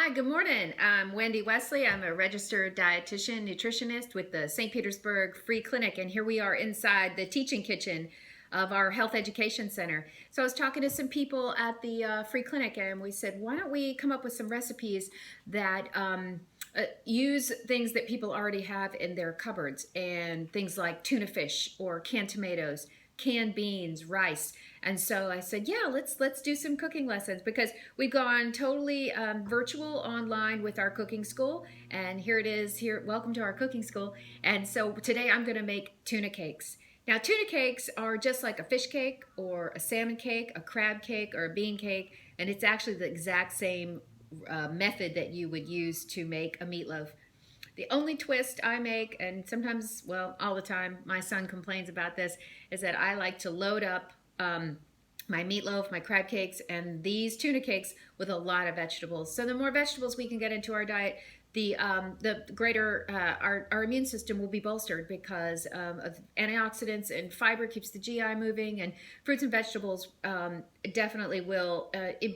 Hi, good morning. I'm Wendy Wesley. I'm a registered dietitian, nutritionist with the St. Petersburg Free Clinic, and here we are inside the teaching kitchen of our health education center. So I was talking to some people at the Free Clinic, and we said, why don't we come up with some recipes that use things that people already have in their cupboards, and things like tuna fish or canned tomatoes, canned beans, rice. And so I said, yeah, let's do some cooking lessons, because we've gone totally virtual online with our cooking school. And here it is. Here, welcome to our cooking school. And so today I'm going to make tuna cakes. Now, tuna cakes are just like a fish cake or a salmon cake, a crab cake, or a bean cake, and it's actually the exact same method that you would use to make a meatloaf. The only twist I make, and sometimes, well, all the time, my son complains about this, is that I like to load up my meatloaf, my crab cakes, and these tuna cakes with a lot of vegetables. So the more vegetables we can get into our diet, the greater our immune system will be bolstered, because of antioxidants, and fiber keeps the GI moving, and fruits and vegetables definitely will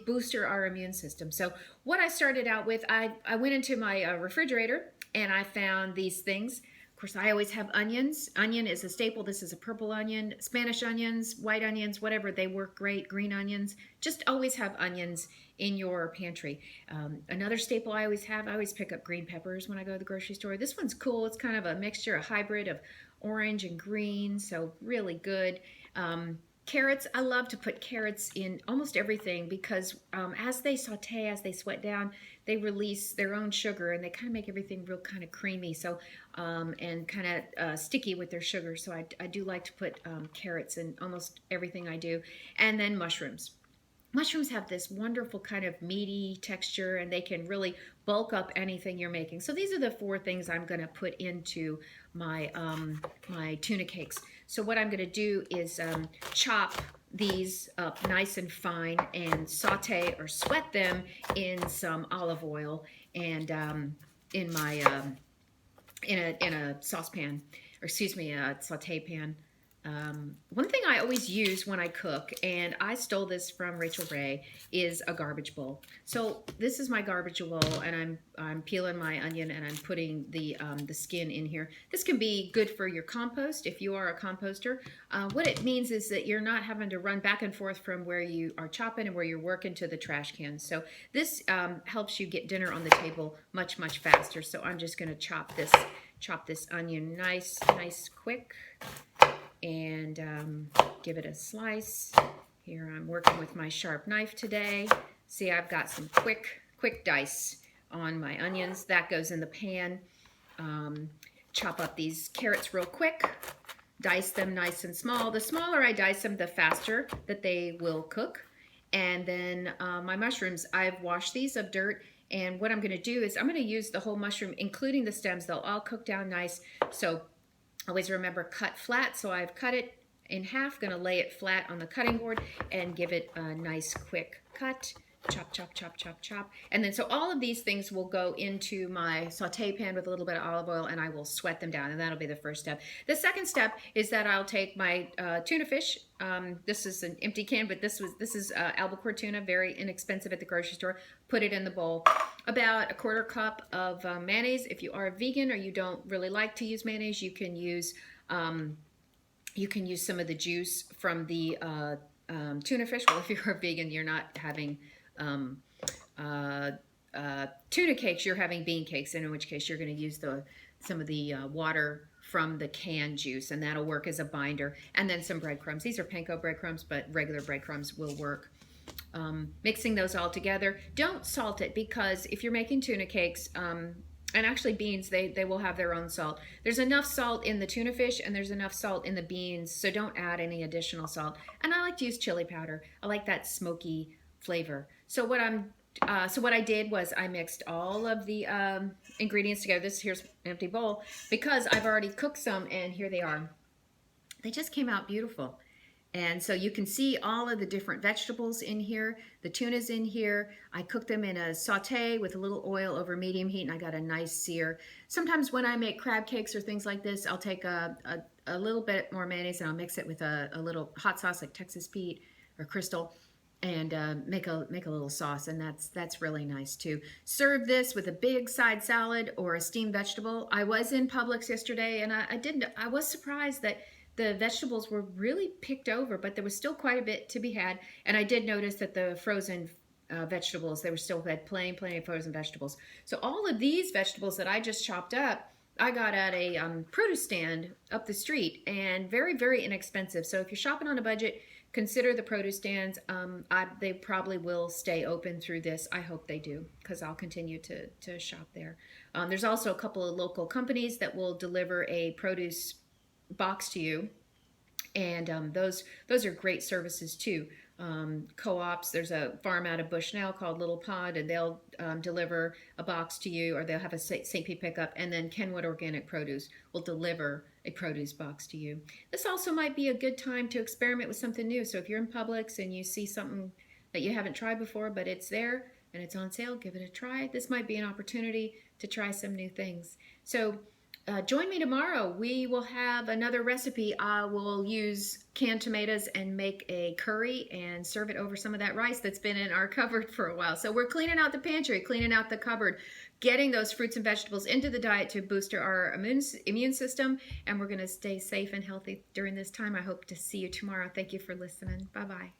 booster our immune system. So what I started out with, I went into my refrigerator and I found these things. Of course, I always have onions. Onion is a staple. This is a purple onion. Spanish onions, white onions, whatever, they work great. Green onions. Just always have onions in your pantry. Another staple I always pick up green peppers when I go to the grocery store. This one's cool. It's kind of a mixture, a hybrid of orange and green, so really good. Carrots, I love to put carrots in almost everything, because as they saute, as they sweat down, they release their own sugar, and they kind of make everything real kind of creamy, so and kind of sticky with their sugar. So I do like to put carrots in almost everything I do. And then mushrooms. Mushrooms have this wonderful kind of meaty texture, and they can really bulk up anything you're making. So these are the four things I'm going to put into my my tuna cakes. So what I'm going to do is chop these up nice and fine, and saute or sweat them in some olive oil, and in my in a saucepan, or excuse me, a saute pan. One thing I always use when I cook, and I stole this from Rachel Ray, is a garbage bowl. So this is my garbage bowl, and I'm peeling my onion, and I'm putting the skin in here. This can be good for your compost if you are a composter. What it means is that you're not having to run back and forth from where you are chopping and where you're working to the trash can. So this helps you get dinner on the table much faster. So I'm just going to chop this onion nice quick, and give it a slice. Here I'm working with my sharp knife today. See, I've got some quick dice on my onions. That goes in the pan. Chop up these carrots real quick. Dice them nice and small. The smaller I dice them, the faster that they will cook. And then my mushrooms, I've washed these of dirt. And what I'm going to do is I'm going to use the whole mushroom, including the stems. They'll all cook down nice. So always remember, cut flat. So I've cut it in half, going to lay it flat on the cutting board and give it a nice quick cut. Chop. And then so all of these things will go into my saute pan with a little bit of olive oil, and I will sweat them down, and that'll be the first step. The second step is that I'll take my tuna fish. This is an empty can, but this is albacore tuna, very inexpensive at the grocery store. Put it in the bowl. About a quarter cup of mayonnaise. If you are vegan or you don't really like to use mayonnaise, you can use some of the juice from the tuna fish. Well, if you're a vegan, you're not having tuna cakes, you're having bean cakes, and in which case you're going to use some of the water from the canned juice, and that'll work as a binder. And then some breadcrumbs. These are panko breadcrumbs, but regular breadcrumbs will work. Mixing those all together. Don't salt it, because if you're making tuna cakes, and actually beans, they will have their own salt. There's enough salt in the tuna fish, and there's enough salt in the beans, so don't add any additional salt. And I like to use chili powder. I like that smoky flavor. So what I did was I mixed all of the ingredients together. Here's an empty bowl, because I've already cooked some, and here they are. They just came out beautiful. And so you can see all of the different vegetables in here. The tuna's in here. I cooked them in a saute with a little oil over medium heat, and I got a nice sear. Sometimes when I make crab cakes or things like this, I'll take a little bit more mayonnaise, and I'll mix it with a little hot sauce like Texas Pete or Crystal, and make a little sauce, and that's really nice too. Serve this with a big side salad or a steamed vegetable. I was in Publix yesterday, and I was surprised that the vegetables were really picked over, but there was still quite a bit to be had. And I did notice that the frozen vegetables, they were still had plenty of frozen vegetables. So all of these vegetables that I just chopped up, I got at a produce stand up the street, and very inexpensive. So if you're shopping on a budget, consider the produce stands. They probably will stay open through this. I hope they do, because I'll continue to shop there. There's also a couple of local companies that will deliver a produce box to you, and those are great services too. Co-ops, there's a farm out of Bushnell called Little Pond, and they'll deliver a box to you, or they'll have a St. Pete pickup, and then Kenwood Organic Produce will deliver a produce box to you. This also might be a good time to experiment with something new. So if you're in Publix and you see something that you haven't tried before, but it's there and it's on sale, give it a try. This might be an opportunity to try some new things. So join me tomorrow. We will have another recipe. I will use canned tomatoes and make a curry and serve it over some of that rice that's been in our cupboard for a while. So we're cleaning out the pantry, cleaning out the cupboard, getting those fruits and vegetables into the diet to boost our immune system, and we're going to stay safe and healthy during this time. I hope to see you tomorrow. Thank you for listening. Bye-bye.